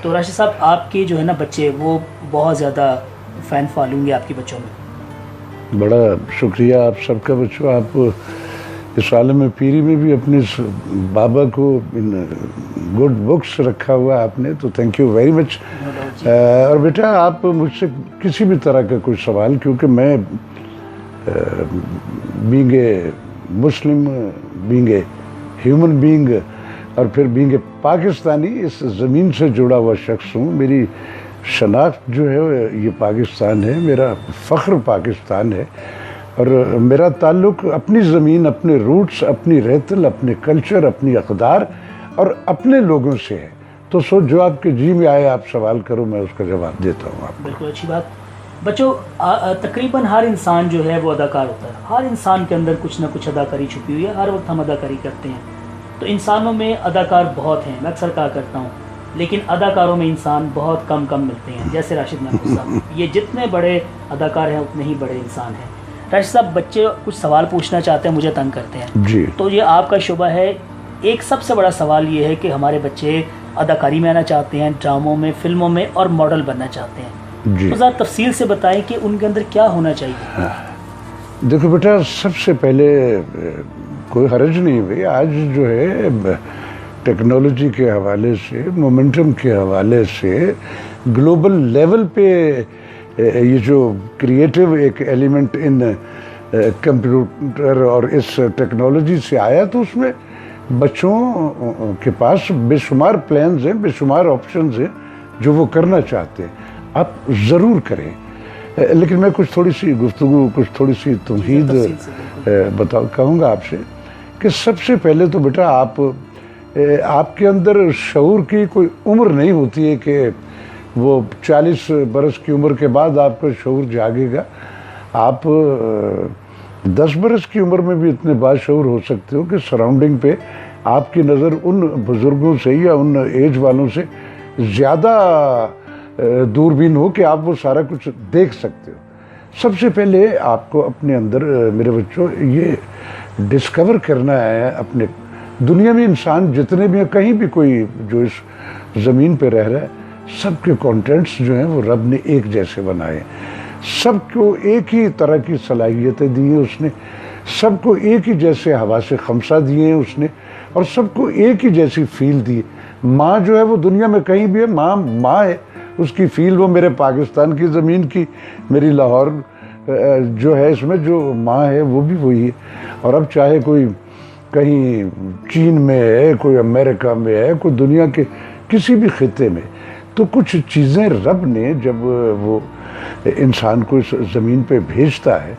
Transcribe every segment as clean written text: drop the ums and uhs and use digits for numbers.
तो राशिद साहब, आपके जो है ना बच्चे, वो बहुत ज़्यादा फ़ैन फॉलोइंग है आपके बच्चों में। बड़ा शुक्रिया आप सबका बच्चों। आप इस आलम पीरी में भी अपने बाबा को इन गुड बुक्स रखा हुआ आपने, तो थैंक यू वेरी मच। और बेटा, आप मुझसे किसी भी तरह का कोई सवाल, क्योंकि मैं being a Muslim, being a human being, और फिर बीइंग ए पाकिस्तानी, इस ज़मीन से जुड़ा हुआ शख्स हूँ। मेरी शनाख्त जो है ये पाकिस्तान है, मेरा फ़ख्र पाकिस्तान है, और मेरा ताल्लुक़ अपनी ज़मीन, अपने रूट्स, अपनी रहतल, अपने कल्चर, अपनी अक़दार और अपने लोगों से है। तो सो जो आपके जी में आए आप सवाल करो, मैं उसका जवाब देता हूँ आपको। बिल्कुल अच्छी बात। बच्चों, तकरीबन हर इंसान जो है वो अदाकार होता है। हर इंसान के अंदर कुछ ना कुछ अदाकारी छुपी हुई है। हर वक्त हम अदाकारी करते हैं। तो इंसानों में अदाकार बहुत हैं, मैं अक्सर कहा करता हूँ, लेकिन अदाकारों में इंसान बहुत कम मिलते हैं। जैसे राशिद महमूद साहब, ये जितने बड़े अदाकार हैं उतने ही बड़े इंसान हैं। राशिद साहब, बच्चे कुछ सवाल पूछना चाहते हैं, मुझे तंग करते हैं जी। तो ये आपका शुबा है। एक सबसे बड़ा सवाल ये है कि हमारे बच्चे अदाकारी में आना चाहते हैं, ड्रामों में, फिल्मों में, और मॉडल बनना चाहते हैं जी। तो ज़रा तफसील से बताएं कि उनके अंदर क्या होना चाहिए। देखो बेटा, सबसे पहले कोई हर्ज नहीं हुई। आज जो है टेक्नोलॉजी के हवाले से, मोमेंटम के हवाले से, ग्लोबल लेवल पे ये जो क्रिएटिव एक एलिमेंट इन कंप्यूटर और इस टेक्नोलॉजी से आया, तो उसमें बच्चों के पास बेशुमार प्लान्स हैं, बेशुमार ऑप्शंस हैं जो वो करना चाहते हैं। आप ज़रूर करें, लेकिन मैं कुछ थोड़ी सी गुफ्तगू, कुछ थोड़ी सी तमहीद कहूँगा आपसे कि सबसे पहले तो बेटा, आपके अंदर शऊर की कोई उम्र नहीं होती है कि वो 40 बरस की उम्र के बाद आपका शऊर जागेगा। आप 10 बरस की उम्र में भी इतने बाशऊर हो सकते हो कि सराउंडिंग पे आपकी नज़र उन बुज़ुर्गों से या उन एज वालों से ज़्यादा दूरबीन हो कि आप वो सारा कुछ देख सकते हो। सबसे पहले आपको अपने अंदर, मेरे बच्चों, ये डिस्कवर करना है अपने दुनिया में इंसान जितने भी हैं, कहीं भी कोई जो इस ज़मीन पे रह रहा है, सबके कंटेंट्स जो हैं वो रब ने एक जैसे बनाए। सबको एक ही तरह की सलाहियतें दी हैं उसने, सबको एक ही जैसे हवा से खमसा दिए हैं उसने, और सबको एक ही जैसी फील दी। माँ जो है वो दुनिया में कहीं भी है, माँ माँ है, उसकी फील वो मेरे पाकिस्तान की ज़मीन की, मेरी लाहौर जो है इसमें जो माँ है वो भी वही है। और अब चाहे कोई कहीं चीन में है, कोई अमेरिका में है, कोई दुनिया के किसी भी खिते में, तो कुछ चीज़ें रब ने जब वो इंसान को इस ज़मीन पे भेजता है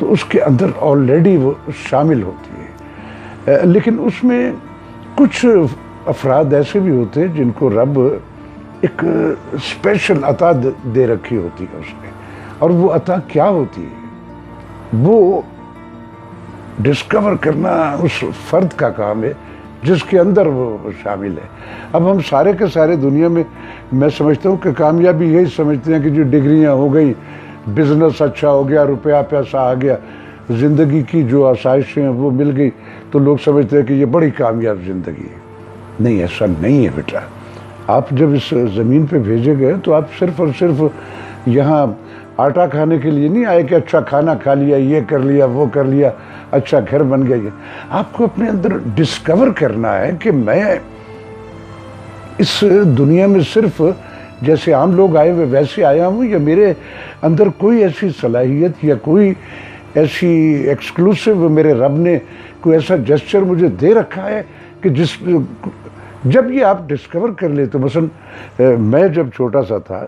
तो उसके अंदर ऑलरेडी वो शामिल होती है। लेकिन उसमें कुछ अफराद ऐसे भी होते हैं जिनको रब एक स्पेशल अता दे रखी होती है उसने, और वो अता क्या होती है वो डिस्कवर करना उस फर्द का काम है जिसके अंदर वो शामिल है। अब हम सारे के सारे दुनिया में, मैं समझता हूँ कि कामयाबी यही समझते हैं कि जो डिग्रियाँ हो गई, बिजनेस अच्छा हो गया, रुपया पैसा आ गया, ज़िंदगी की जो आसाइशें हैं वो मिल गई, तो लोग समझते हैं कि ये बड़ी कामयाब ज़िंदगी है। नहीं, ऐसा नहीं है बेटा। आप जब इस ज़मीन पे भेजे गए तो आप सिर्फ़ और सिर्फ यहाँ आटा खाने के लिए नहीं आए कि अच्छा खाना खा लिया, ये कर लिया, वो कर लिया, अच्छा घर बन गया। आपको अपने अंदर डिस्कवर करना है कि मैं इस दुनिया में सिर्फ जैसे आम लोग आए हुए वैसे आया हूँ, या मेरे अंदर कोई ऐसी सलाहियत या कोई ऐसी एक्सक्लूसिव मेरे रब ने कोई ऐसा जेस्चर मुझे दे रखा है कि जब ये आप डिस्कवर कर ले। तो मसलन मैं जब छोटा सा था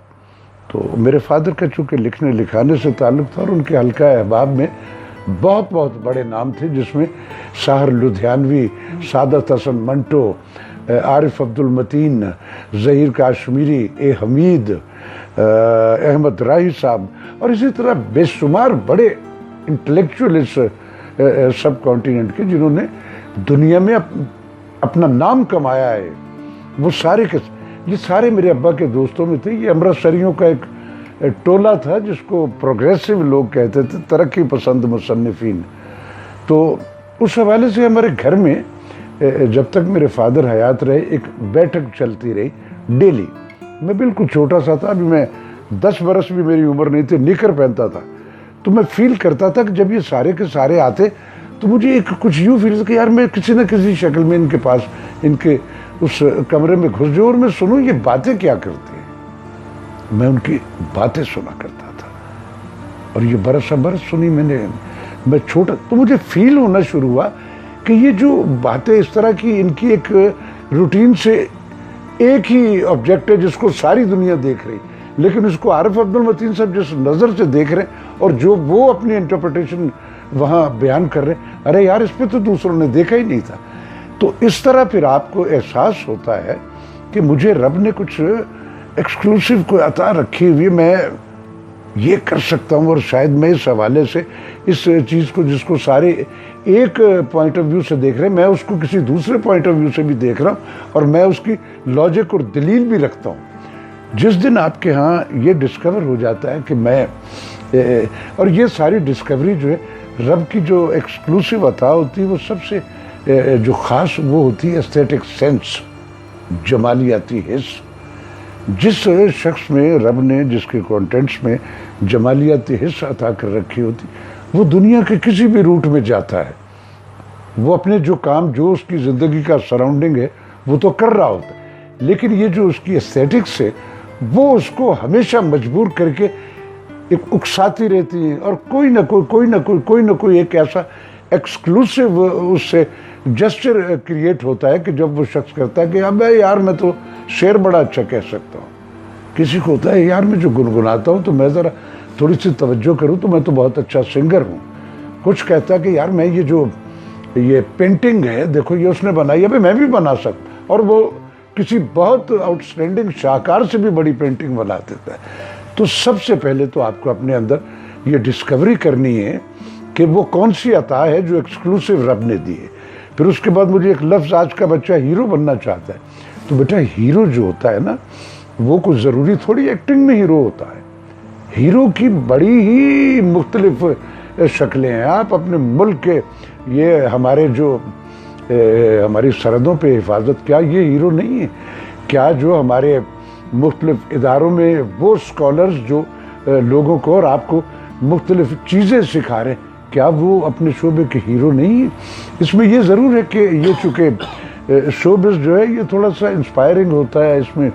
तो मेरे फादर का चूँकि लिखने लिखाने से ताल्लुक़ था, और उनके हल्का अहबाब में बहुत बहुत बड़े नाम थे, जिसमें साहर लुधियानवी, सादत हसन मंटो, आरिफ अब्दुल मतीन, ज़हीर काश्मीरी, ए हमीद, अहमद राही साहब, और इसी तरह बेशुमार बड़े इंटेलेक्चुअल इस सब कॉन्टिनेंट के जिन्होंने दुनिया में अपना नाम कमाया है। वो सारे के ये सारे मेरे अब्बा के दोस्तों में थे। ये अमृतसरियों का एक टोला था जिसको प्रोग्रेसिव लोग कहते थे, तरक्की पसंद मुसन्निफीन। तो उस हवाले से हमारे घर में जब तक मेरे फादर हयात रहे एक बैठक चलती रही डेली, मैं बिल्कुल छोटा सा था, अभी मैं 10 बरस भी मेरी उम्र नहीं थी, निकर पहनता था। तो मैं फील करता था कि जब ये सारे के सारे आते तो मुझे एक कुछ यूँ फील था कि यार मैं किसी न किसी शक्ल में इनके पास, इनके उस कमरे में घुस जाऊँ और मैं सुनूँ ये बातें क्या करते हैं। मैं उनकी बातें सुना करता था और ये बरस सुनी मैंने। मैं छोटा तो मुझे फील होना शुरू हुआ कि ये जो बातें इस तरह की, इनकी एक रूटीन से एक ही ऑब्जेक्ट है जिसको सारी दुनिया देख रही, लेकिन उसको आरिफ अब्दुल मतीन साहब जिस नज़र से देख रहे हैं और जो वो अपनी इंटरप्रिटेशन वहाँ बयान कर रहे हैं, अरे यार इस पर तो दूसरों ने देखा ही नहीं था। तो इस तरह फिर आपको एहसास होता है कि मुझे रब ने कुछ एक्सक्लूसिव कोई अता रखी हुई, मैं ये कर सकता हूँ। और शायद मैं इस हवाले से इस चीज़ को, जिसको सारे एक पॉइंट ऑफ व्यू से देख रहे हैं, मैं उसको किसी दूसरे पॉइंट ऑफ व्यू से भी देख रहा हूँ और मैं उसकी लॉजिक और दलील भी रखता हूँ। जिस दिन आपके यहाँ ये डिस्कवर हो जाता है कि मैं, और ये सारी डिस्कवरी जो है रब की जो एक्सक्लूसिव अता होती है, वो सबसे जो ख़ास वो होती है एस्थेटिक सेंस, जमालियाती हिस्स। जिस शख्स में रब ने, जिसके कंटेंट्स में जमालियाती हिस्स अता कर रखी होती, वो दुनिया के किसी भी रूट में जाता है, वो अपने जो काम, जो उसकी ज़िंदगी का सराउंडिंग है वो तो कर रहा होता है, लेकिन ये जो उसकी एस्थेटिक्स है वो उसको हमेशा मजबूर करके एक उकसाती रहती है और कोई ना कोई एक ऐसा एक्सक्लूसिव उससे जेस्चर क्रिएट होता है कि जब वो शख्स करता है कि अब यार मैं तो शेर बड़ा अच्छा कह सकता हूँ। किसी को होता है यार मैं जो गुनगुनाता हूँ तो मैं ज़रा थोड़ी सी तवज्जो करूँ तो मैं तो बहुत अच्छा सिंगर हूँ। कुछ कहता है कि यार मैं ये पेंटिंग है देखो ये उसने बनाई, अभी मैं भी बना सकता, और वो किसी बहुत आउटस्टैंडिंग शाहकार से भी बड़ी पेंटिंग बना देता है। तो सबसे पहले तो आपको अपने अंदर ये डिस्कवरी करनी है कि वो कौन सी अता है जो एक्सक्लूसिव रब ने दी है। फिर उसके बाद मुझे एक लफ्ज़, आज का बच्चा हीरो बनना चाहता है, तो बेटा हीरो जो होता है ना, वो कुछ ज़रूरी थोड़ी एक्टिंग में हीरो होता है। हीरो की बड़ी ही मुख्तलिफ शक्लें हैं। आप अपने मुल्क के, ये हमारे जो हमारी सरहदों पे हिफाजत, क्या ये हीरो नहीं है? क्या जो हमारे मुख्तलिफ इदारों में वो स्कॉलर्स जो लोगों को और आपको मुख्तलिफ चीज़ें सिखा रहे हैं, क्या वो अपने शोबे के हीरो नहीं है? इसमें ये ज़रूर है कि ये चूँकि शोबिज़ जो है ये थोड़ा सा इंस्पायरिंग होता है, इसमें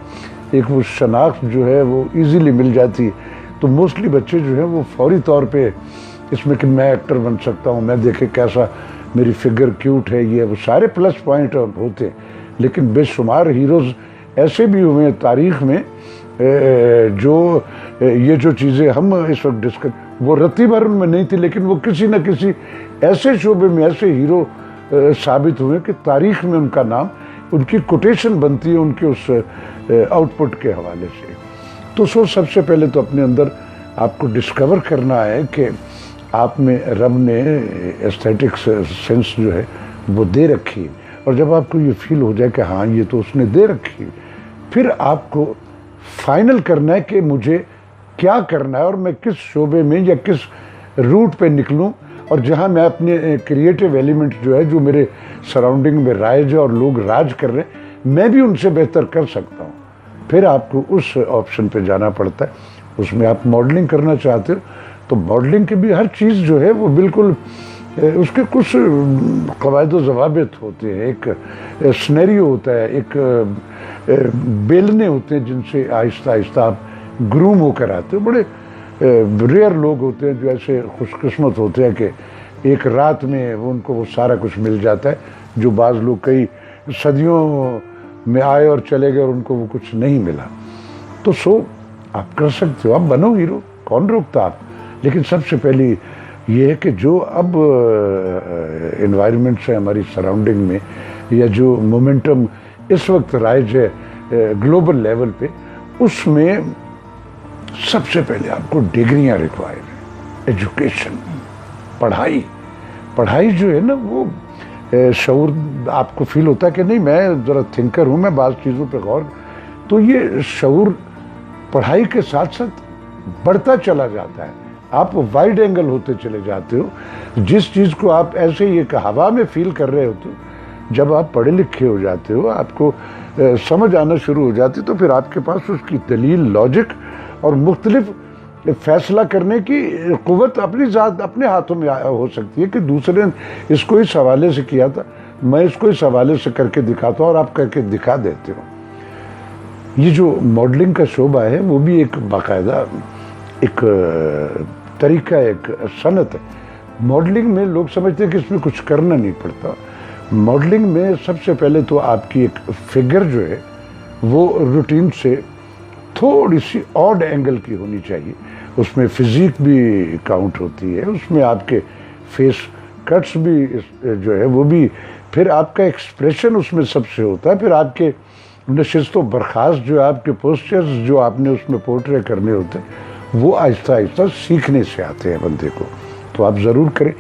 एक वो शनाख्त जो है वो इजीली मिल जाती है, तो मोस्टली बच्चे जो है वो फौरी तौर पे इसमें कि मैं एक्टर बन सकता हूँ, मैं देखे कैसा मेरी फिगर क्यूट है, ये वो सारे प्लस पॉइंट होते हैं। लेकिन बेशुमार हीरोज़ ऐसे भी हुए हैं तारीख़ में जो ये जो चीज़ें हम इस वक्त डिस्कस, वो रत्ती भर उनमें नहीं थी, लेकिन वो किसी न किसी ऐसे शोबे में ऐसे हीरो साबित हुए कि तारीख़ में उनका नाम, उनकी कोटेशन बनती है उनके उस आउटपुट के हवाले से। तो सबसे पहले तो अपने अंदर आपको डिस्कवर करना है कि आप में रब ने एस्थेटिक्स सेंस जो है वो दे रखी है, और जब आपको ये फील हो जाए कि हाँ ये तो उसने दे रखी है, फिर आपको फाइनल करना है कि मुझे क्या करना है और मैं किस शोबे में या किस रूट पे निकलूं, और जहां मैं अपने क्रिएटिव एलिमेंट जो है, जो मेरे सराउंडिंग में राइज है और लोग राज कर रहे हैं, मैं भी उनसे बेहतर कर सकता हूं। फिर आपको उस ऑप्शन पे जाना पड़ता है। उसमें आप मॉडलिंग करना चाहते हो तो मॉडलिंग की भी हर चीज़ जो है वो बिल्कुल उसके कुछ कवायद व ज़वाबित होते हैं, एक स्नेरियो होता है, एक बेलने होते हैं जिनसे आहिस्ता आहिस्ता आप ग्रूम होकर आते हो। बड़े रेयर लोग होते हैं जो ऐसे खुशकिस्मत होते हैं कि एक रात में उनको वो सारा कुछ मिल जाता है, जो बाज़ लोग कई सदियों में आए और चले गए और उनको वो कुछ नहीं मिला। तो आप कर सकते हो, आप बनो हीरो, कौन रोकता आप। लेकिन सबसे पहले ये है कि जो अब एनवायरनमेंट से हमारी सराउंडिंग में, या जो मोमेंटम इस वक्त राइज है ग्लोबल लेवल पे, उसमें सबसे पहले आपको डिग्रियां रिक्वायर है, एजुकेशन, पढ़ाई जो है ना वो शऊर आपको फील होता है कि नहीं मैं ज़रा थिंकर हूँ, मैं बाज़ चीज़ों पे गौर, तो ये शऊर पढ़ाई के साथ साथ बढ़ता चला जाता है। आप वाइड एंगल होते चले जाते हो। जिस चीज़ को आप ऐसे ही एक हवा में फील कर रहे होते हो, जब आप पढ़े लिखे हो जाते हो, आपको समझ आना शुरू हो जाती, तो फिर आपके पास उसकी दलील, लॉजिक और मुख्तलिफ फैसला करने की क़ुव्वत अपनी ज़ात अपने हाथों में हो सकती है कि दूसरे ने इसको इस हवाले से किया था, मैं इसको इस हवाले से करके दिखाता हूँ और आप करके दिखा देते हो। ये जो मॉडलिंग का शोबा है वो भी एक बाकायदा एक तरीका, एक सनत है। मॉडलिंग में लोग समझते हैं कि इसमें कुछ करना नहीं पड़ता। मॉडलिंग में सबसे पहले तो आपकी एक फिगर जो है वो रूटीन से थोड़ी सी ऑड एंगल की होनी चाहिए, उसमें फिजिक भी काउंट होती है, उसमें आपके फेस कट्स भी जो है वो भी, फिर आपका एक्सप्रेशन उसमें सबसे होता है, फिर आपके नशिस्त व बर्खास्त जो आपके पोस्चर्स जो आपने उसमें पोर्ट्रे करने होते हैं वो आहिस्ता आहिस्ता सीखने से आते हैं बंदे को। तो आप ज़रूर करें।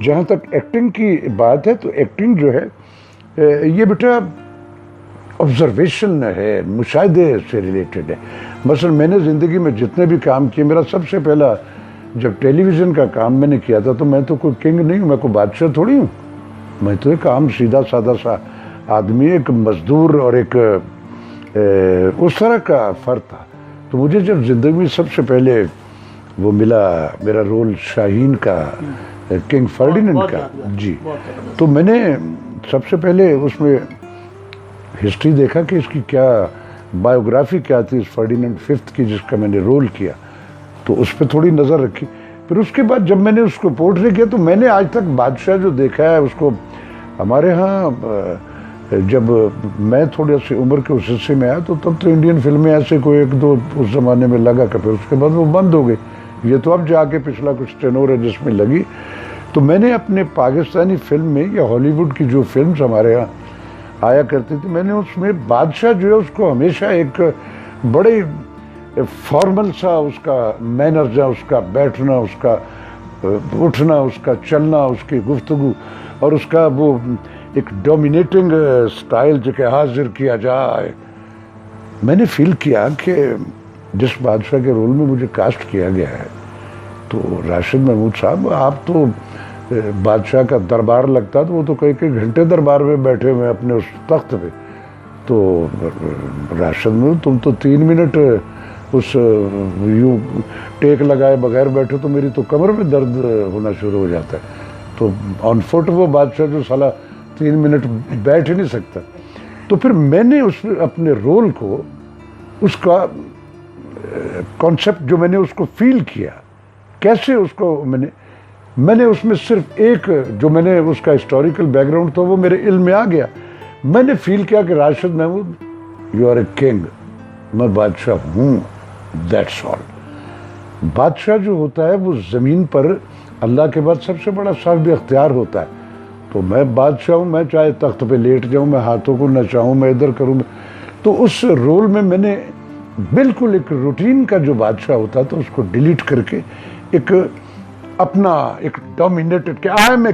जहाँ तक एक्टिंग की बात है तो एक्टिंग जो है ये बेटा ऑब्जर्वेशन है, मुशाहिदे से रिलेटेड है। मसलन मैंने ज़िंदगी में जितने भी काम किए, मेरा सबसे पहला जब टेलीविज़न का काम मैंने किया था तो मैं तो कोई किंग नहीं हूँ, मैं कोई बादशाह थोड़ी हूँ, मैं तो एक आम सीधा सादा सा आदमी, एक मज़दूर और एक उस तरह का फ़र्द था। तो मुझे जब ज़िंदगी में सबसे पहले वो मिला मेरा रोल शाहीन का, किंग फर्डिनेंड का, जी, तो मैंने सबसे पहले उसमें हिस्ट्री देखा कि इसकी क्या बायोग्राफी क्या थी इस फर्डिनेंड फिफ्थ की जिसका मैंने रोल किया, तो उस पर थोड़ी नज़र रखी। फिर उसके बाद जब मैंने उसको पोर्ट्रे किया तो मैंने आज तक बादशाह जो देखा है उसको, हमारे यहाँ जब मैं थोड़ी सी उम्र के उस हिस्से में आया तो तब तो इंडियन फिल्में ऐसे कोई एक दो उस ज़माने में लगा कर, फिर उसके बाद वो बंद हो गई। ये तो अब जाके पिछला कुछ टेनोर है जिसमें लगी। तो मैंने अपने पाकिस्तानी फिल्म में या हॉलीवुड की जो फिल्म्स हमारे यहाँ आया करती थी, मैंने उसमें बादशाह जो है उसको हमेशा एक बड़े फॉर्मल सा उसका मैनर्स है, उसका बैठना, उसका उठना, उसका चलना, उसकी गुफ्तगू और उसका वो एक डोमिनेटिंग स्टाइल जो कि हाजिर किया जाए। मैंने फील किया कि जिस बादशाह के रोल में मुझे कास्ट किया गया है, तो राशिद महमूद साहब, आप तो बादशाह का दरबार लगता तो वो तो कई कई घंटे दरबार में बैठे हुए अपने उस तख्त पे, तो राशिद महमूद तुम तो 3 मिनट उस यूँ टेक लगाए बगैर बैठो तो मेरी तो कमर में दर्द होना शुरू हो जाता है। तो ऑन फुट वो बादशाह जो साला 3 मिनट बैठ ही नहीं सकता। तो फिर मैंने उस अपने रोल को, उसका कॉन्सेप्ट जो मैंने उसको फील किया, कैसे उसको मैंने उसमें सिर्फ एक जो मैंने उसका हिस्टोरिकल बैकग्राउंड था वो मेरे इल्म में आ गया। मैंने फील किया कि Rashid Mahmood you are a king, मैं बादशाह हूँ, दैट्स ऑल। बादशाह जो होता है वो ज़मीन पर अल्लाह के बाद सबसे बड़ा साहिब इख्तियार होता है। तो मैं बादशाह हूँ, मैं चाहे तख्त पे लेट जाऊँ, मैं हाथों को नचाऊँ, मैं इधर करूँ। तो उस रोल में मैंने बिल्कुल एक रूटीन का जो बादशाह होता था उसको डिलीट करके एक अपना एक डोमिनेटेड कि I am a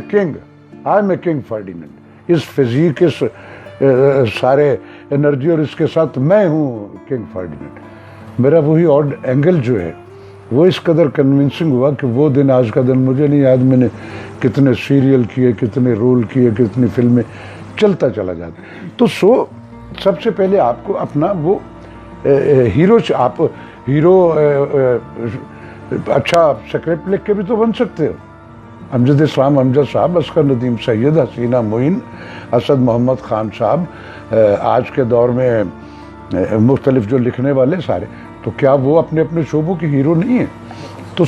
king Ferdinand, इस फिजीक, इस सारे एनर्जी और इसके साथ मैं हूँ किंग फर्डिनेंड। मेरा वही ऑड एंगल जो है वो इस कदर कन्विंसिंग हुआ कि वो दिन, आज का दिन मुझे नहीं याद मैंने कितने सीरियल किए, कितने रोल किए, कितनी फिल्में, चलता चला जाता। तो सबसे पहले आपको अपना वो हीरो, आप हीरो अच्छा स्क्रिप्ट लिख के भी तो बन सकते हो। अमजद इस्लाम अमजद साहब, असगर नदीम सैयद, हसीना मोइन, असद मोहम्मद ख़ान साहब, आज के दौर में मुख्तलिफ जो लिखने वाले सारे, तो क्या वो अपने अपने शोबों के हीरो नहीं हैं? तो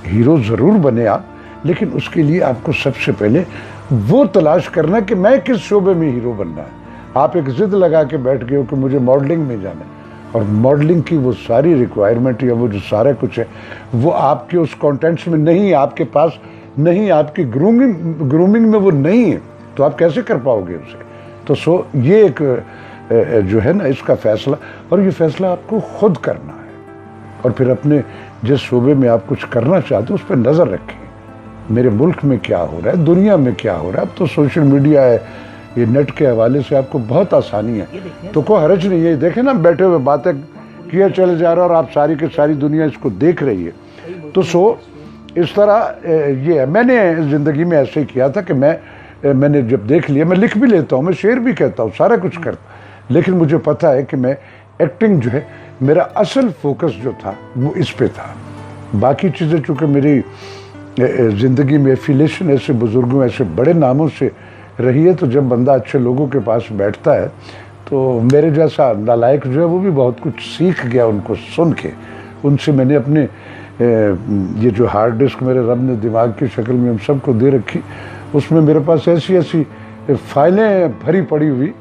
हीरो ज़रूर बने आप, लेकिन उसके लिए आपको सबसे पहले वो तलाश करना कि मैं किस शोबे में हीरो बनना है। आप एक ज़िद लगा के बैठ गए हो कि मुझे मॉडलिंग में जाना है, और मॉडलिंग की वो सारी रिक्वायरमेंट या वो जो सारा कुछ है वो आपके उस कॉन्टेंट्स में नहीं, आपके पास नहीं, आपकी ग्रूमिंग में वो नहीं है, तो आप कैसे कर पाओगे उसे? तो ये एक जो है ना इसका फ़ैसला, और ये फ़ैसला आपको खुद करना है, और फिर अपने जिस शोबे में आप कुछ करना चाहते हो उस पर नज़र रखें। मेरे मुल्क में क्या हो रहा है, दुनिया में क्या हो रहा है। अब तो सोशल मीडिया है, ये नेट के हवाले से आपको बहुत आसानी है, तो कोई हर्ज नहीं है। देखें ना, बैठे हुए बातें किए चले जा रहे हो और आप सारी की सारी दुनिया इसको देख रही है। तो इस तरह ये है। मैंने ज़िंदगी में ऐसे ही किया था कि मैंने जब देख लिया, मैं लिख भी लेता हूँ, मैं शेर भी कहता हूँ, सारा कुछ करता, लेकिन मुझे पता है कि मैं एक्टिंग जो है, मेरा असल फोकस जो था वो इस पे था। बाकी चीज़ें चूँकि मेरी ज़िंदगी में एफिलेशन ऐसे बुज़ुर्गों, ऐसे बड़े नामों से रही है, तो जब बंदा अच्छे लोगों के पास बैठता है तो मेरे जैसा नालायक जो है वो भी बहुत कुछ सीख गया उनको सुन के। उनसे मैंने अपने ये जो हार्ड डिस्क मेरे रब ने दिमाग की शक्ल में हम सबको दे रखी, उसमें मेरे पास ऐसी ऐसी फाइलें भरी पड़ी हुई,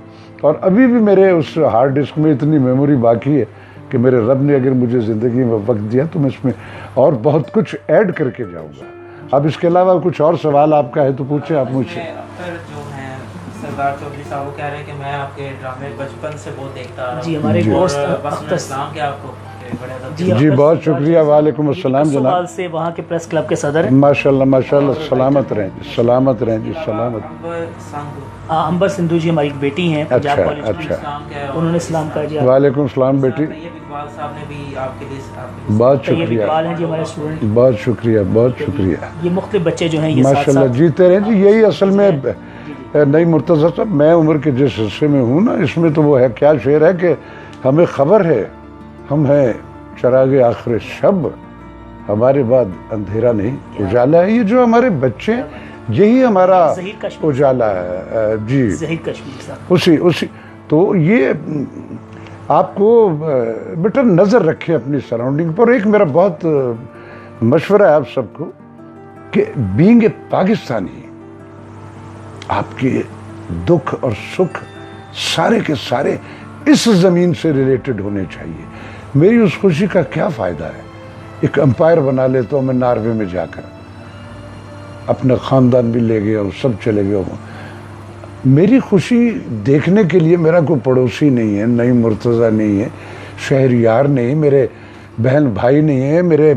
और अभी भी मेरे उस हार्ड डिस्क में इतनी मेमोरी बाकी है कि मेरे रब ने अगर मुझे ज़िंदगी में वक्त दिया तो मैं इसमें और बहुत कुछ ऐड करके जाऊँगा। अब इसके अलावा कुछ और सवाल आपका है तो पूछें आप मुझसे। जो है सरदार चौधरी साहब वो कह रहे हैं कि मैं आपके ड्रामे बचपन से बहुत देखता आ रहा हूँ। जी, हमारे जी। दोस्त और बस अख्तर इस्लाम के आपको बड़े अदब जी, के साथ। जी, अख्तर बहुत सरदार शुक्रिया। जी, वालेकुम अस्सलाम जी, जनाब। साल से वहाँ के प्रेस क्लब के सदर हैं। माशाल्लाह माशाल्लाह, सलामत रहें जी, सलामत रहें जी, सलामत। अंबर संधू अंबर सिंधु जी हमारी एक बेटी हैं, पंजाब अच्छा, कॉलेज की। अच्छा। इस्लाम के हैं। उन्होंने इस्लाम का जी वालेकुम सलाम बेटी, तैयब इकबाल साहब ने भी आपके लिए बहुत तैयब शुक्रिया, इकबाल हैं जी हमारे स्टूडेंट। बहुत शुक्रिया, बहुत शुक्रिया। ये मुख्तलिफ बच्चे जो हैं ये साथ माशाल्लाह, साथ जीते रहें जी। यही असल में नहीं मुर्तज़ा साहब, मैं उम्र के जिस हिस्से में हूँ ना, इसमें तो वो है, क्या शेर है कि हमें खबर है हम हैं चरागे आखिर शब, हमारे बाद अंधेरा नहीं उजाला है। ये जो हमारे बच्चे हैं, यही हमारा ज़हीर कश्मीर उजाला है जी। ज़हीर कश्मीर साहब। उसी तो ये आपको बेटा नज़र रखें अपनी सराउंडिंग पर। एक मेरा बहुत मशवरा है आप सबको कि बीइंग ए पाकिस्तानी, आपके दुख और सुख सारे के सारे इस ज़मीन से रिलेटेड होने चाहिए। मेरी उस खुशी का क्या फ़ायदा है, एक एम्पायर बना लेता हूँ मैं नॉर्वे में जाकर, अपना ख़ानदान भी ले गया हूँ, सब चले गया हूँ। मेरी खुशी देखने के लिए मेरा कोई पड़ोसी नहीं है, नई मुर्तज़ा नहीं है, शहरियार नहीं, मेरे बहन भाई नहीं है, मेरे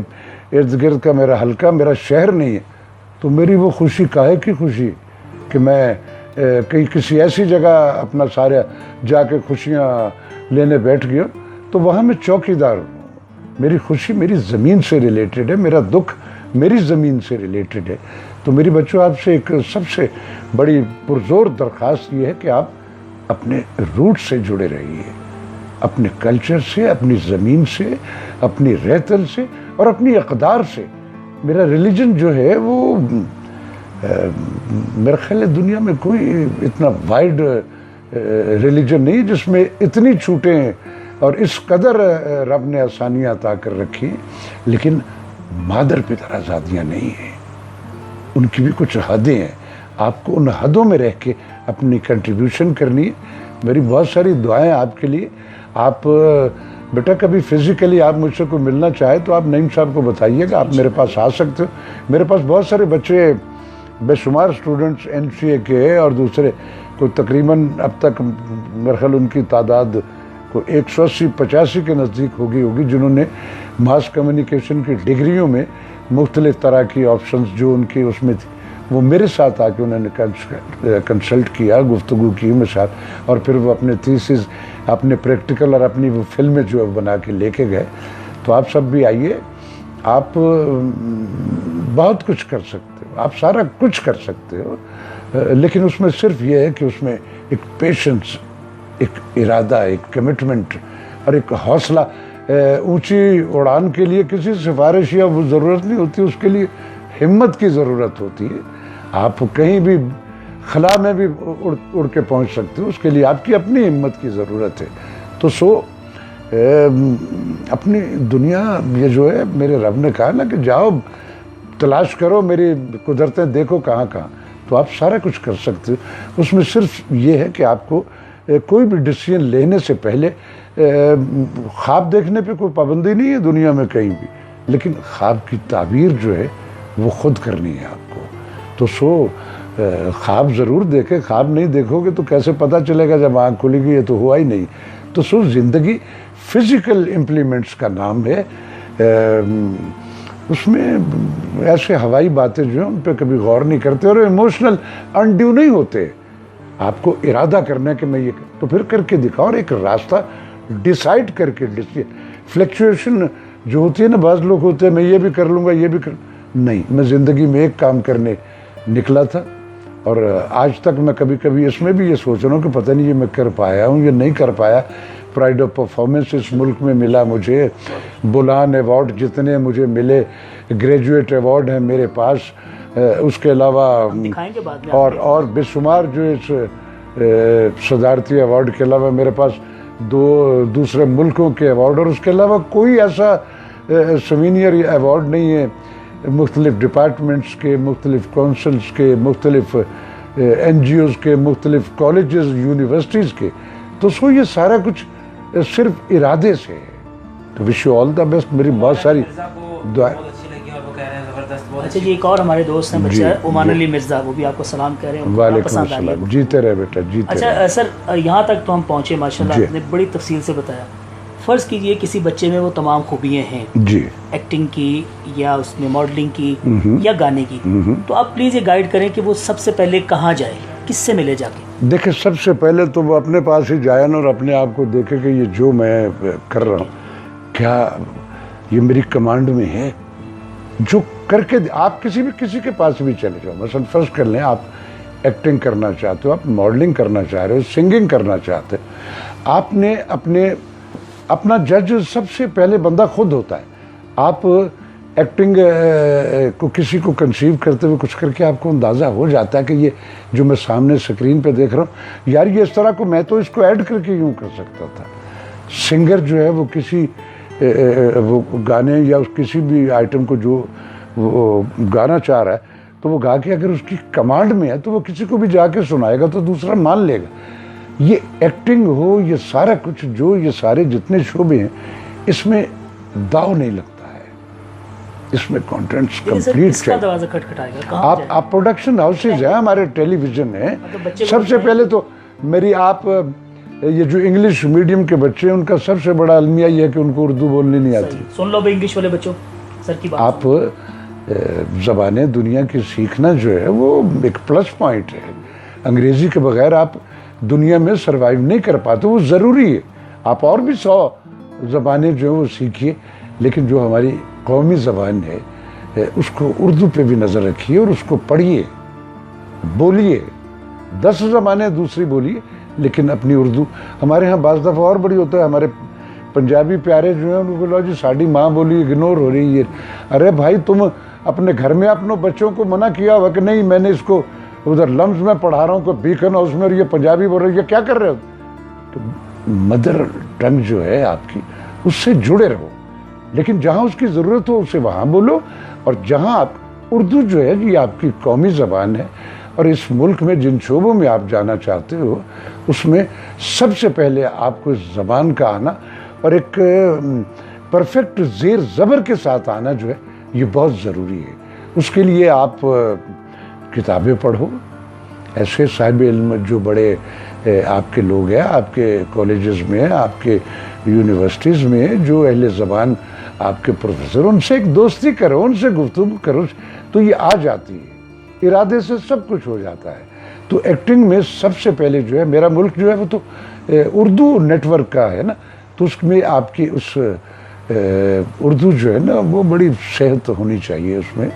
इर्द गिर्द का मेरा हल्का, मेरा शहर नहीं है, तो मेरी वो खुशी काहे की खुशी कि मैं कहीं किसी ऐसी जगह अपना सारे जाके खुशियाँ लेने बैठ गया, तो वहाँ मैं चौकीदार हूँ। मेरी खुशी मेरी ज़मीन से रिलेटेड है, मेरा दुख मेरी ज़मीन से रिलेटेड है। तो मेरी बच्चों, आपसे एक सबसे बड़ी पुरजोर दरख्वास्त ये है कि आप अपने रूट से जुड़े रहिए, अपने कल्चर से, अपनी ज़मीन से, अपनी रहतल से और अपनी अक़दार से। मेरा रिलीजन जो है वो मेरा ख्याल है दुनिया में कोई इतना वाइड रिलीजन नहीं जिसमें इतनी छूटें और इस कदर रब ने आसानियाँ अता कर रखी हैं। लेकिन मादर पिता आज़ादियाँ नहीं हैं, उनकी भी कुछ हदें हैं। आपको उन हदों में रह के अपनी कंट्रीब्यूशन करनी है। मेरी बहुत सारी दुआएं आपके लिए। आप बेटा कभी फिज़िकली आप मुझसे कोई मिलना चाहे तो आप नईम साहब को बताइएगा, आप मेरे पास आ सकते हो। मेरे पास बहुत सारे बच्चे, बेशुमार स्टूडेंट्स NCA के और दूसरे, कोई तकरीबन अब तक मेरे ख्याल उनकी तादाद को 180-85 के नज़दीक होगी, जिन्होंने मास कम्युनिकेशन की डिग्रियों में मुख्तलिफ तरह की ऑप्शंस जो उनकी उसमें थी, वो मेरे साथ आके उन्होंने कंसल्ट किया, गुफ्तगू की मेरे साथ, और फिर वो अपने थीसिस, अपने प्रैक्टिकल और अपनी वो फिल्में जो है बना के लेके गए। तो आप सब भी आइए, आप बहुत कुछ कर सकते हो, आप सारा कुछ कर सकते हो, लेकिन उसमें सिर्फ ये है कि उसमें एक पेशेंस, एक इरादा, एक कमिटमेंट और एक हौसला। ऊंची उड़ान के लिए किसी सिफारिश या वो ज़रूरत नहीं होती, उसके लिए हिम्मत की ज़रूरत होती है। आप कहीं भी खला में भी उड़ के पहुंच सकते हो, उसके लिए आपकी अपनी हिम्मत की ज़रूरत है। तो अपनी दुनिया ये जो है, मेरे रब ने कहा ना कि जाओ तलाश करो मेरी कुदरतें, देखो कहाँ कहाँ, तो आप सारा कुछ कर सकते हो। उसमें सिर्फ ये है कि आपको कोई भी डिसीजन लेने से पहले ख्वाब देखने पे कोई पाबंदी नहीं है दुनिया में कहीं भी, लेकिन ख्वाब की ताबीर जो है वो खुद करनी है आपको। तो ख्वाब ज़रूर देखे, ख्वाब नहीं देखोगे तो कैसे पता चलेगा जब आँख खुलेगी, ये तो हुआ ही नहीं। तो ज़िंदगी फिज़िकल इम्प्लीमेंट्स का नाम है। उसमें ऐसे हवाई बातें जो हैं उन पर कभी गौर नहीं करते और इमोशनल अनड्यू नहीं होते। आपको इरादा करना है कि मैं ये तो फिर करके दिखाओ, और एक रास्ता डिसाइड करके। फ्लक्चुएशन जो होती है ना, बाज़ लोग होते हैं मैं ये भी कर लूँगा, ये भी कर, नहीं, मैं ज़िंदगी में एक काम करने निकला था और आज तक मैं कभी कभी इसमें भी ये सोच रहा हूँ कि पता नहीं ये मैं कर पाया हूँ या नहीं कर पाया। प्राइड ऑफ परफॉर्मेंस इस मुल्क में मिला मुझे, बुलान अवार्ड जितने मुझे मिले, ग्रेजुएट अवार्ड है मेरे पास, उसके अलावा दिखाएंगे बाद में और बेशुमार जो इस सदारती अवार्ड के अलावा मेरे पास दूसरे मुल्कों के अवार्ड, और उसके अलावा कोई ऐसा सवीनियर अवार्ड नहीं है मुख्तलिफ डिपार्टमेंट्स के, मुख्तलिफ काउंसिल्स के, मुख्तलिफ NGOs के, मुख्तलिफ कॉलेजेस यूनिवर्सिटीज़ के। तो सो ये सारा कुछ सिर्फ इरादे से है। तो wish you all the best. मेरी बहुत सारी दुआएं। बहुत अच्छी लगी और वो कह रहे हैं ज़बरदस्त, बहुत अच्छा जी, एक और हमारे दोस्त हैं बच्चा ओमान अली मिर्ज़ा, वो भी आपको सलाम कह रहे हैं। वालेकुम अस्सलाम। जीते रहे बेटा, जीते रहे। अच्छा सर, यहाँ तक तो हम पहुँचे माशाल्लाह, आपने बड़ी तफसील से बताया। फ़र्ज़ कीजिए किसी बच्चे में वो तमाम खूबियाँ हैं जी, एक्टिंग की या उसमें मॉडलिंग की या गाने की, तो आप प्लीज़ ये गाइड करें कि वो सबसे पहले कहाँ जाए, किससे मिले जाके? देखिए सबसे पहले तो वो अपने पास ही जाए ना और अपने आप को देखे कि ये जो मैं कर रहा हूँ क्या ये मेरी कमांड में है। जो करके आप किसी के पास भी चले जाओ, मसलन फर्ज कर लें आप एक्टिंग करना चाहते हो, आप मॉडलिंग करना चाह रहे हो, सिंगिंग करना चाहते हो, आपने अपना जज सबसे पहले बंदा खुद होता है। आप एक्टिंग को किसी को कंसीव करते हुए कुछ करके आपको अंदाज़ा हो जाता है कि ये जो मैं सामने स्क्रीन पे देख रहा हूँ यार ये इस तरह को मैं तो इसको ऐड करके यूँ कर सकता था। सिंगर जो है वो किसी वो गाने या किसी भी आइटम को जो वो गाना चाह रहा है तो वो गा के अगर उसकी कमांड में है तो वो किसी को भी जाके सुनाएगा तो दूसरा मान लेगा। ये एक्टिंग हो, ये सारा कुछ जो ये सारे जितने शोबे हैं इसमें दाव नहीं लगता है, इसमें कंटेंट्स कंप्लीट चाहिए। आप प्रोडक्शन हाउसेज हैं, हमारे टेलीविजन है। सबसे पहले तो मेरी आप ये जो इंग्लिश मीडियम के बच्चे हैं उनका सबसे बड़ा अलमिया ये है कि उनको उर्दू बोलनी नहीं आती। सुन लो भाई इंग्लिश वाले बच्चों, सर की बात आप ज़बानें दुनिया की सीखना जो है वो एक प्लस पॉइंट है। अंग्रेज़ी के बगैर आप दुनिया में सरवाइव नहीं कर पाते, वो ज़रूरी है। आप और भी 100 ज़बानें जो है वो सीखिए, लेकिन जो हमारी कौमी ज़बान है उसको उर्दू पे भी नज़र रखिए और उसको पढ़िए, बोलिए। 10 ज़बानें दूसरी बोलिए लेकिन अपनी उर्दू। हमारे यहाँ बाज़ दफ़ा और बड़ी होता है, हमारे पंजाबी प्यारे जो हैं उनको बोलो जी साड़ी माँ बोली इग्नोर हो रही है। अरे भाई तुम अपने घर में अपने बच्चों को मना किया हुआ कि नहीं मैंने इसको उधर लम्स में पढ़ा रहा हूँ कोई बीकन हाउस में और ये पंजाबी बोल रही है, क्या कर रहे हो? तो मदर टंग जो है आपकी उससे जुड़े रहो, लेकिन जहाँ उसकी ज़रूरत हो उसे वहाँ बोलो। और जहाँ आप उर्दू जो है ये आपकी कौमी ज़बान है और इस मुल्क में जिन शोबों में आप जाना चाहते हो उसमें सबसे पहले आपको इस ज़बान का आना और एक परफेक्ट ज़ेर ज़बर के साथ आना जो है ये बहुत ज़रूरी है। उसके लिए आप किताबें पढ़ो, ऐसे साहिब इल्म जो बड़े आपके लोग हैं, आपके कॉलेजेस में, आपके यूनिवर्सिटीज़ में जो अहले ज़बान आपके प्रोफेसर, उनसे एक दोस्ती करो, उनसे गुफ्तगू करो तो ये आ जाती है। इरादे से सब कुछ हो जाता है। तो एक्टिंग में सबसे पहले जो है मेरा मुल्क जो है वो तो उर्दू नेटवर्क का है ना, तो उसमें आपकी उस उर्दू जो है ना वो बड़ी सेहत होनी चाहिए उसमें।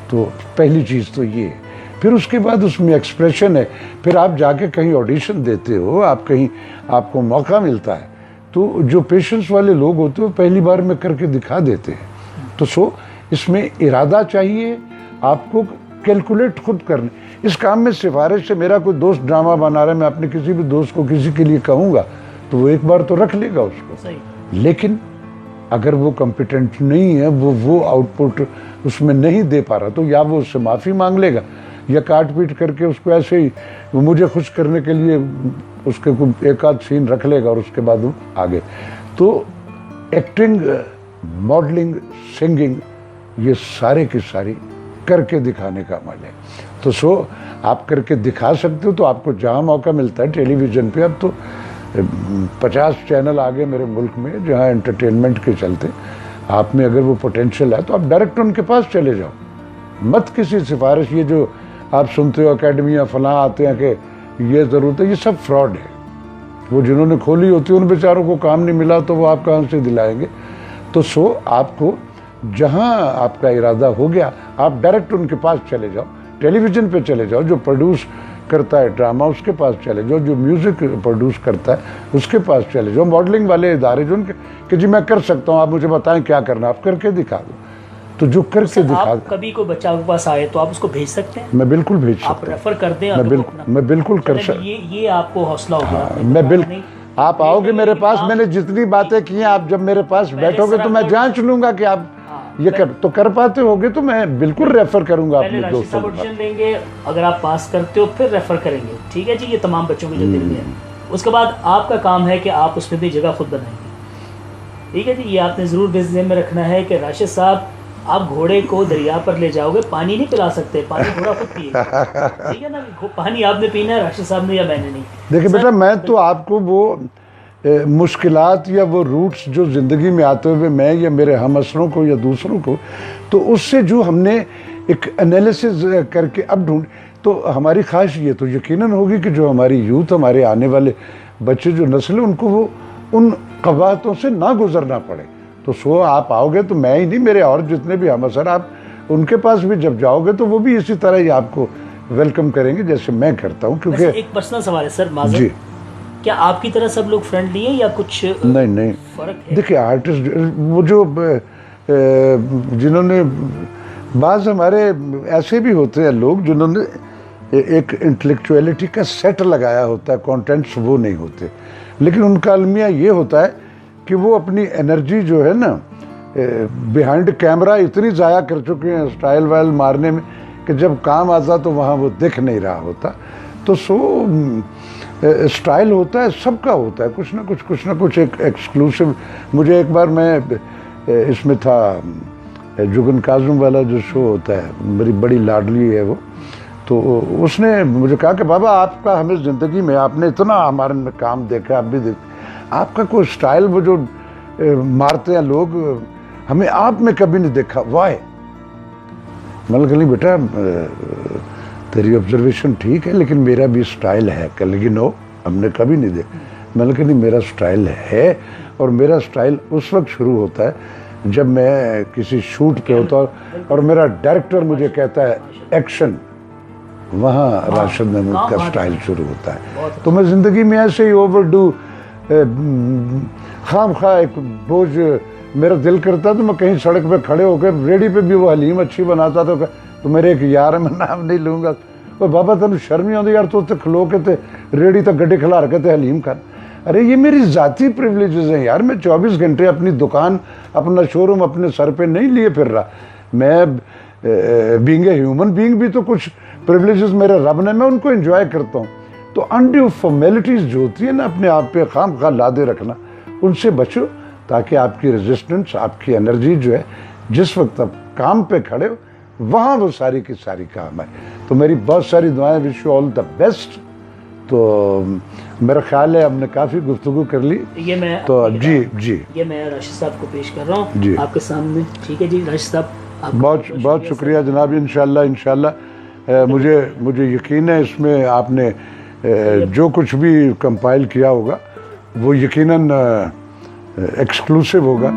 तो पहली चीज़ तो ये है। फिर उसके बाद उसमें एक्सप्रेशन है। फिर आप जाके कहीं ऑडिशन देते हो, आप कहीं आपको मौका मिलता है तो जो पेशेंस वाले लोग होते हैं पहली बार में करके दिखा देते हैं। तो सो इसमें इरादा चाहिए, आपको कैलकुलेट खुद करने। इस काम में सिफारिश से मेरा कोई दोस्त ड्रामा बना रहा है, मैं अपने किसी भी दोस्त को किसी के लिए कहूँगा तो वो एक बार तो रख लेगा उसको, लेकिन अगर वो कॉम्पिटेंट नहीं है, वो आउटपुट उसमें नहीं दे पा रहा तो या वो उससे माफ़ी मांग लेगा या काट पीट करके उसको ऐसे ही वो मुझे खुश करने के लिए उसके कोई एक आध सीन रख लेगा और उसके बाद वो आगे। तो एक्टिंग, मॉडलिंग, सिंगिंग ये सारे की सारी करके दिखाने का अमल है। तो सो आप करके दिखा सकते हो। तो आपको जहाँ मौका मिलता है टेलीविज़न पे, अब तो 50 चैनल आ गए मेरे मुल्क में जहाँ एंटरटेनमेंट के चलते आप में अगर वो पोटेंशियल है तो आप डायरेक्ट उनके पास चले जाओ, मत किसी सिफारिश। ये जो आप सुनते हो अकेडमियाँ फलां आते हैं कि ये ज़रूरत है, ये सब फ्रॉड है। वो जिन्होंने खोली होती है उन बेचारों को काम नहीं मिला तो वो आप कहाँ से दिलाएंगे। तो सो आपको जहाँ आपका इरादा हो गया आप डायरेक्ट उनके पास चले जाओ, टेलीविज़न पे चले जाओ, जो प्रोड्यूस करता है ड्रामा उसके पास चले जाओ, जो म्यूज़िक प्रोड्यूस करता है उसके पास चले जाओ, मॉडलिंग वाले इदारे जो उनके कि जी मैं कर सकता हूँ, आप मुझे बताएं क्या करना, आप करके दिखा दो। तो जो करके दिखा, आप कभी कोई बच्चा आपके पास आए तो आप उसको भेज सकते हैं? मैं बिल्कुल भेज आप सकता हूँ, रेफर कर दें? मैं बिल्कुल कर सकता, ये आपको हौसला हो गया। आपने मैं कहा बिल्कुल, नहीं, आप आओगे मेरे पास, मैंने जितनी बातें की हैं, आप जब मेरे पास बैठोगे तो मैं जांच लूंगा कि आप ये कर पाते होगे, तो मैं बिल्कुल रेफर करूंगा पहले अपने राशिद दोस्तों साहब के ऑडिशन देंगे, अगर आप पास करते हो फिर रेफर करेंगे, ठीक है जी? ये तमाम बच्चों के जो दिल में है। उसके बाद आपका काम है कि आप उसमें भी जगह खुद बनाएंगे, ठीक है जी? ये आपने ज़रूर ज़हन में रखना है कि राशिद साहब आप घोड़े को दरिया पर ले जाओगे, पानी नहीं पिला सकते, पानी घोड़ा खुद पिएगा, ठीक है ना? पानी आपने पीना है, राशिद साहब ने या मैंने नहीं। देखिए बेटा, मैं तो आपको वो मुश्किलात या वो रूट्स जो ज़िंदगी में आते हुए मैं या मेरे हमअसरों को या दूसरों को, तो उससे जो हमने एक एनालिसिस करके अब ढूंढ, तो हमारी ख्वाहिश ये तो यकीनन होगी कि जो हमारी यूथ, हमारे आने वाले बच्चे जो नस्ल है, उनको वो उन कवातों से ना गुजरना पड़े। तो सो आप आओगे तो मैं ही नहीं, मेरे और जितने भी हमअसर, आप उनके पास भी जब जाओगे तो वो भी इसी तरह ही आपको वेलकम करेंगे जैसे मैं करता हूँ। क्योंकि एक पर्सनल सवाल है सर, माज़रत, जी, क्या आपकी तरह सब लोग फ्रेंडली हैं या कुछ नहीं फर्क है? देखिए, आर्टिस्ट वो जो जिन्होंने, बाज़ हमारे ऐसे भी होते हैं लोग जिन्होंने एक इंटेलेक्चुअलिटी का सेट लगाया होता है, कंटेंट्स वो नहीं होते, लेकिन उनका अलमिया ये होता है कि वो अपनी एनर्जी जो है ना बिहाइंड कैमरा इतनी ज़ाया कर चुके हैं स्टाइल वाइल मारने में कि जब काम आता तो वहाँ वो दिख नहीं रहा होता। तो स्टाइल होता है, सबका होता है, कुछ ना कुछ एक एक्सक्लूसिव। मुझे एक बार मैं इसमें था, जुगन काज़म वाला जो शो होता है, मेरी बड़ी लाडली है वो, तो उसने मुझे कहा कि बाबा आपका हमें ज़िंदगी में आपने इतना हमारे में काम देखा, आप भी आपका कोई स्टाइल वो जो मारते हैं लोग, हमें आप में कभी नहीं देखा, वाई? मतलब कहीं बेटा तेरी ऑब्जर्वेशन ठीक है, लेकिन मेरा भी स्टाइल है। कल लेकिन नो, हमने कभी नहीं देखा। मतलब कि नहीं, मेरा स्टाइल है, और मेरा स्टाइल उस वक्त शुरू होता है जब मैं किसी शूट पे होता हूँ और मेरा डायरेक्टर मुझे कहता है एक्शन, वहाँ राशिद महमूद का स्टाइल शुरू होता है। तो मैं ज़िंदगी में ऐसे ही ओवरडू खाम खा एक बोझ, मेरा दिल करता तो मैं कहीं सड़क पे खड़े होकर रेडी पे भी वो हलीम अच्छी बनाता था, तो मेरे एक यार मैं नाम नहीं लूँगा, वो बाबा तेन शर्म नहीं आती यार, तो उत्ते खलो के ते रेडी तक गड्ढे खिलार के ते हलीम खान। अरे ये मेरी ज़ाती प्रिविलेजेस हैं यार, मैं 24 घंटे अपनी दुकान, अपना शोरूम अपने सर पे नहीं लिए फिर रहा। मैं बीइंग ए ह्यूमन बीइंग भी तो कुछ प्रिविलेजेस मेरे रब ने, मैं उनको एंजॉय करता हूँ। तो अनड्यू फॉर्मेलिटीज़ जो होती है ना, अपने आप पे खाम खा लादे रखना, उनसे बचो, ताकि आपकी रेजिस्टेंस, आपकी एनर्जी जो है, जिस वक्त आप काम पे खड़े हो वहाँ वो सारी की सारी काम है। तो मेरी बहुत सारी दुआएं, wish you all the best. तो मेरा ख्याल है हमने काफ़ी गुफ्तगू कर ली, ये मैं तो जी ये मैं राशिद साहब को पेश कर रहा हूँ जी आपके सामने, ठीक है जी? राशिद साहब बहुत शुक्रिया जनाब। इंशाल्लाह मुझे यकीन है इसमें आपने जो कुछ भी कंपाइल किया होगा वो यकीनन एक्सक्लूसिव होगा।